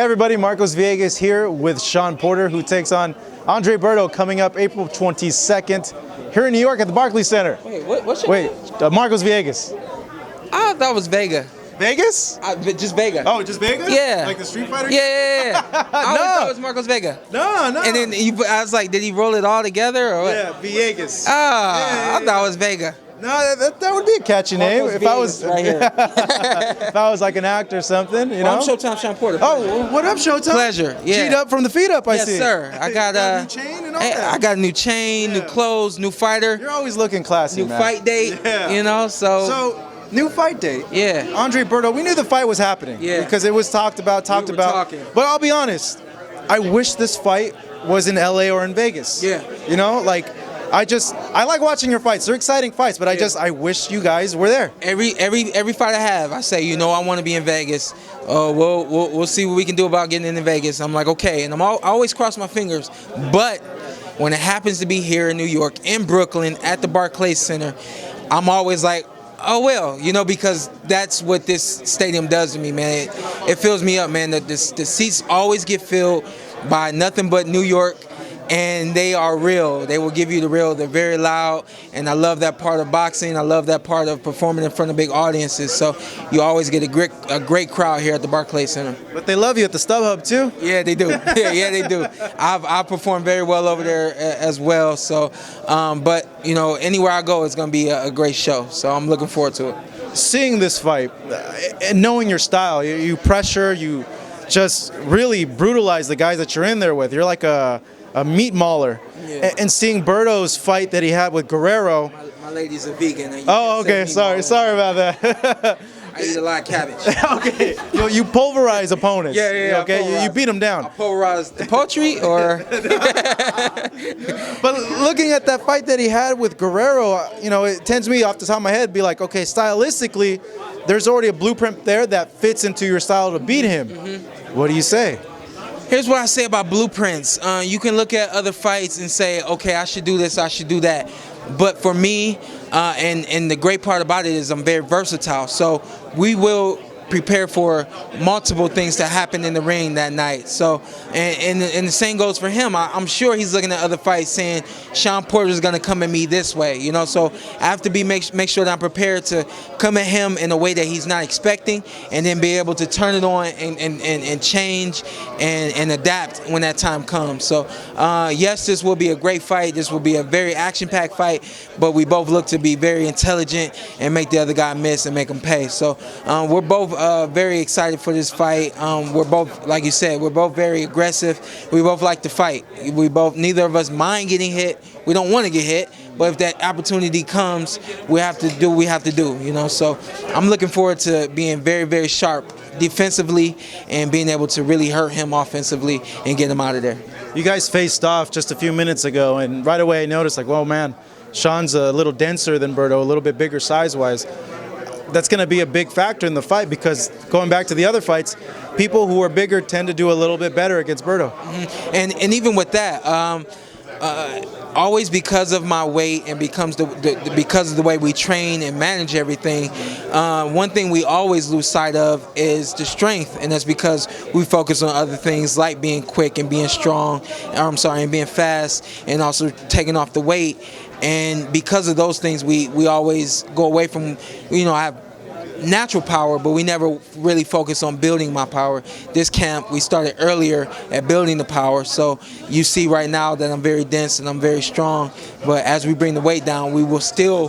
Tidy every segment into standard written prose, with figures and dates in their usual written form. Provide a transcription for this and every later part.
Hey everybody, Marcos Villegas here with Shawn Porter, who takes on Andre Berto coming up April 22nd here in New York at the Barclays Center. Wait, what's your name? Marcos Villegas. I thought it was Vega. Vegas? Just Vega. Oh, just Vega? Yeah. Like the Street Fighter? Yeah. I always thought it was Marcos Vega. No. And then I was like, did he roll it all together or what? Yeah, Villegas. I thought it was Vega. No, that would be a catchy name Marcos if I was Villegas right here. if I was like an actor or something, you know. I'm Showtime Shawn Porter. Oh, what up, Showtime? Pleasure. Yeah. G'd up from the feet up, I see. Yes, sir. I got a new chain and all that. I got a new chain, new clothes, new fighter, You're always looking classy, new man. fight date. Yeah. You know, So, new fight date. Yeah. Andre Berto, we knew the fight was happening. Yeah. Because it was talked about. We were talking. But I'll be honest, I wish this fight was in LA or in Vegas. Yeah. You know, like, I like watching your fights. They're exciting fights, but I wish you guys were there. Every fight I have, I say, I want to be in Vegas. We'll see what we can do about getting into Vegas. I'm like, okay, and I always cross my fingers. But when it happens to be here in New York, in Brooklyn, at the Barclays Center, I'm always like, oh well, because that's what this stadium does to me, man. It fills me up, man. The seats always get filled by nothing but New York. And they are real. They will give you the real. They're very loud, and I love that part of boxing. I love that part of performing in front of big audiences. So you always get a great crowd here at the Barclays Center. But they love you at the StubHub too. Yeah, they do. Yeah, they do. I perform very well over there as well. So, but anywhere I go, it's gonna be a great show. So I'm looking forward to it. Seeing this fight and knowing your style, you pressure, you just really brutalize the guys that you're in there with. You're like a meat mauler. Yeah. And seeing Berto's fight that he had with Guerrero. My lady's a vegan. And Oh, okay. Sorry about that. I eat a lot of cabbage. Okay. You pulverize opponents. Yeah. Okay. You beat them down. I pulverize the poultry, or. But looking at that fight that he had with Guerrero, it tends me off the top of my head be like, okay, stylistically, there's already a blueprint there that fits into your style to beat him. Mm-hmm. What do you say? Here's what I say about blueprints. You can look at other fights and say, okay, I should do this, I should do that. But for me, and the great part about it is I'm very versatile. So we will prepare for multiple things to happen in the ring that night. So, and the same goes for him. I'm sure he's looking at other fights saying, Shawn Porter is going to come at me this way, So I have to make sure that I'm prepared to come at him in a way that he's not expecting, and then be able to turn it on and change and adapt when that time comes. So, yes, this will be a great fight. This will be a very action-packed fight, but we both look to be very intelligent and make the other guy miss and make him pay. So we're both very excited for this fight. We're both, like you said, we're both very aggressive. We both like to fight. Neither of us mind getting hit. We don't want to get hit, but if that opportunity comes, we have to do what we have to do, So I'm looking forward to being very, very sharp defensively and being able to really hurt him offensively and get him out of there. You guys faced off just a few minutes ago, and right away I noticed, like, well, man, Shawn's a little denser than Berto, a little bit bigger size-wise. That's going to be a big factor in the fight, because going back to the other fights, people who are bigger tend to do a little bit better against Berto. Mm-hmm. And even with that, always because of my weight and because of the way we train and manage everything, one thing we always lose sight of is the strength, and that's because we focus on other things like being quick and being strong, and being fast, and also taking off the weight. And because of those things, we always go away from, I have natural power, but we never really focus on building my power. This camp, we started earlier at building the power. So you see right now that I'm very dense and I'm very strong. But as we bring the weight down, we will still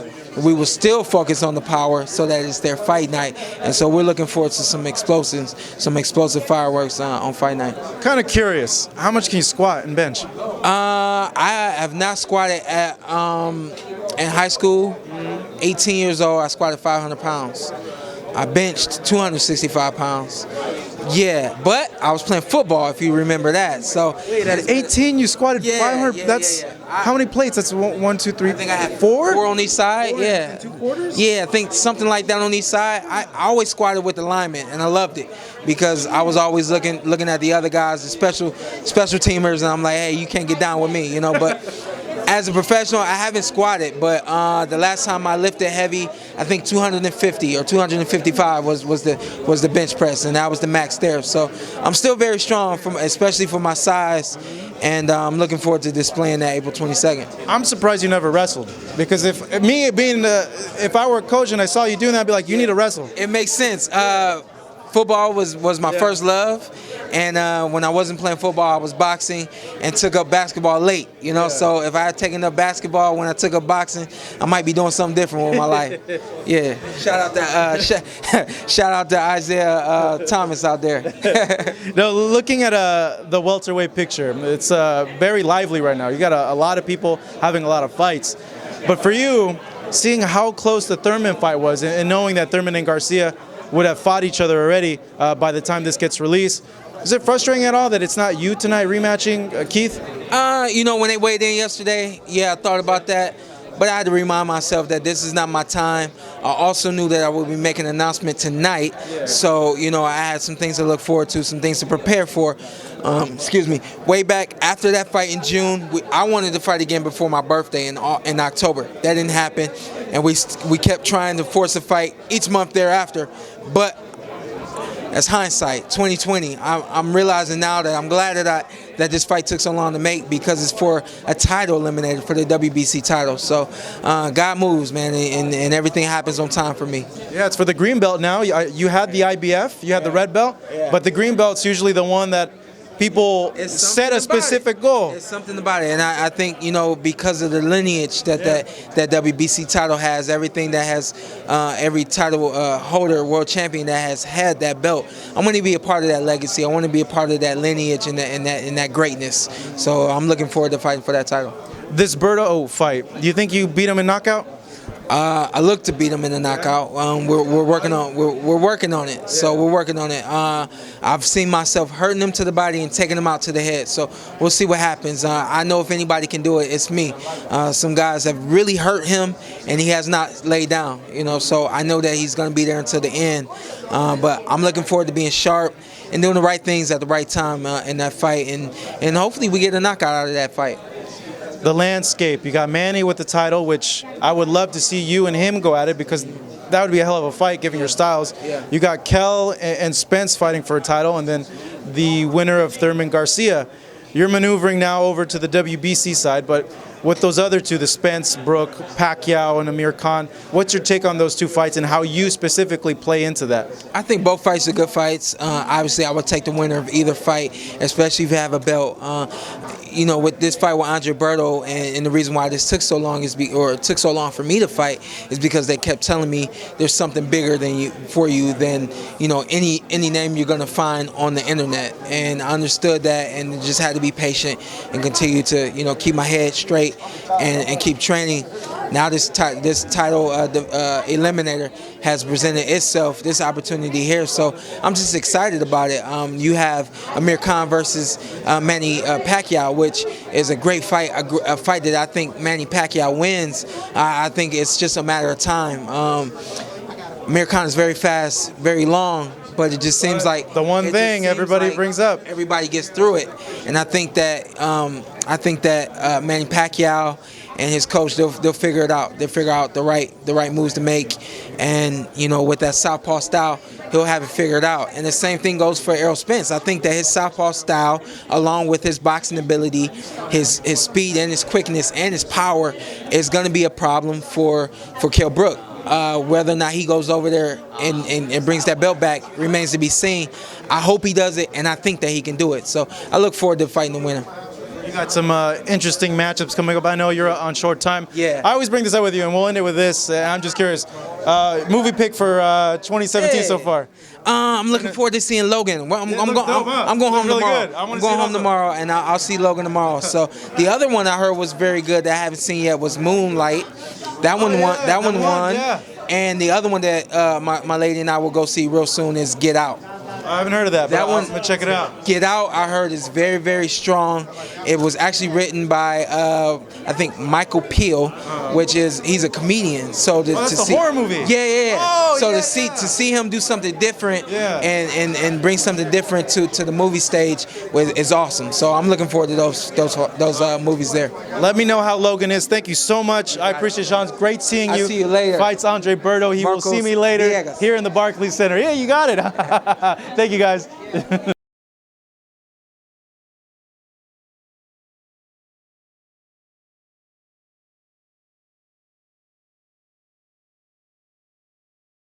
focus on the power so that it's their fight night. And so we're looking forward to some explosive fireworks on fight night. Kind of curious, how much can you squat and bench? I have not squatted in high school. 18 years old, I squatted 500 pounds. I benched 265 pounds. Yeah, but I was playing football, if you remember that. So wait, at 18 you squatted 500. That's how many plates? That's 1, 2, 3. I think I had four on each side. Four yeah, and 2 quarters. Yeah, I think something like that on each side. I always squatted with the linemen, and I loved it because I was always looking at the other guys, the special teamers, and I'm like, hey, you can't get down with me, But As a professional, I haven't squatted, but the last time I lifted heavy, I think 250 or 255 was the bench press, and that was the max there. So I'm still very strong, especially for my size, and I'm looking forward to displaying that April 22nd. I'm surprised you never wrestled, because if I were a coach and I saw you doing that, I'd be like, you need to wrestle. It makes sense. Football was my first love, and when I wasn't playing football, I was boxing and took up basketball late. So if I had taken up basketball when I took up boxing, I might be doing something different with my life. Yeah. Shout out to Isaiah Thomas out there. Now, looking at the welterweight picture, it's very lively right now. You got a lot of people having a lot of fights, but for you, seeing how close the Thurman fight was, and knowing that Thurman and Garcia would have fought each other already by the time this gets released, is it frustrating at all that it's not you tonight rematching Keith? When they weighed in yesterday, I thought about that, but I had to remind myself that this is not my time. I also knew that I would be making an announcement tonight, so I had some things to look forward to, some things to prepare for. Way back after that fight in June, I wanted to fight again before my birthday in October. That didn't happen, and we kept trying to force a fight each month thereafter, but that's hindsight, 2020. I'm realizing now that I'm glad that this fight took so long to make, because it's for a title eliminator, for the WBC title. So God moves, man, and everything happens on time for me. Yeah, it's for the green belt now. You had the IBF, you had the red belt, but the green belt's usually the one that people set a specific goal. It's something about it, and I think because of the lineage that WBC title has, everything that has every title holder, world champion that has had that belt, I want to be a part of that legacy. I want to be a part of that lineage and that greatness. So I'm looking forward to fighting for that title. This Berto fight, do you think you beat him in knockout? I look to beat him in the knockout. We're working on it. So we're working on it. I've seen myself hurting him to the body and taking him out to the head. So we'll see what happens. I know if anybody can do it, it's me. Some guys have really hurt him, and he has not laid down. So I know that he's going to be there until the end. But I'm looking forward to being sharp and doing the right things at the right time in that fight, and hopefully we get a knockout out of that fight. The landscape, you got Manny with the title, which I would love to see you and him go at it, because that would be a hell of a fight given your styles. Yeah. You got Kell and Spence fighting for a title, and then the winner of Thurman Garcia. You're maneuvering now over to the WBC side, but with those other two, the Spence, Brook, Pacquiao, and Amir Khan, what's your take on those two fights and how you specifically play into that? I think both fights are good fights. Obviously, I would take the winner of either fight, especially if you have a belt. With this fight with Andre Berto, and the reason why this took so long it took so long for me to fight is because they kept telling me there's something bigger than any name you're gonna find on the internet, and I understood that, and just had to be patient and continue to keep my head straight and keep training. Now this title eliminator has presented itself, this opportunity here, so I'm just excited about it. You have Amir Khan versus Manny Pacquiao, which is a great fight, a fight that I think Manny Pacquiao wins. I think it's just a matter of time. Amir Khan is very fast, very long, but it just seems like the one thing everybody brings up. Everybody gets through it, and I think that Manny Pacquiao and his coach, they'll figure it out. They'll figure out the right moves to make, and with that southpaw style, he'll have it figured out. And the same thing goes for Errol Spence. I think that his southpaw style, along with his boxing ability, his speed and his quickness and his power, is going to be a problem for Kell Brook. Whether or not he goes over there and brings that belt back remains to be seen. I hope he does it, and I think that he can do it. So I look forward to fighting the winner. You got some interesting matchups coming up. I know you're on short time. Yeah. I always bring this up with you, and we'll end it with this. I'm just curious. Movie pick for 2017 so far? I'm looking forward to seeing Logan. Well, I'm going home tomorrow. I'm going home tomorrow, and I'll see Logan tomorrow. So the other one I heard was very good that I haven't seen yet was Moonlight. That one won. Yeah. And the other one that my lady and I will go see real soon is Get Out. I haven't heard of that, but I'm gonna check it out. Get Out, I heard, is very, very strong. It was actually written by I think Michael Peel, which is he's a comedian. So that's a horror movie. Yeah. Oh, So to see him do something different Yeah. and bring something different to the movie stage is awesome. So I'm looking forward to those movies there. Let me know how Logan is. Thank you so much. I appreciate Shawn. Great seeing you. I'll see you later. Fights Andre Berto. He will see me later Villegas. here in the Barclays Center. Yeah, you got it. Thank you, guys.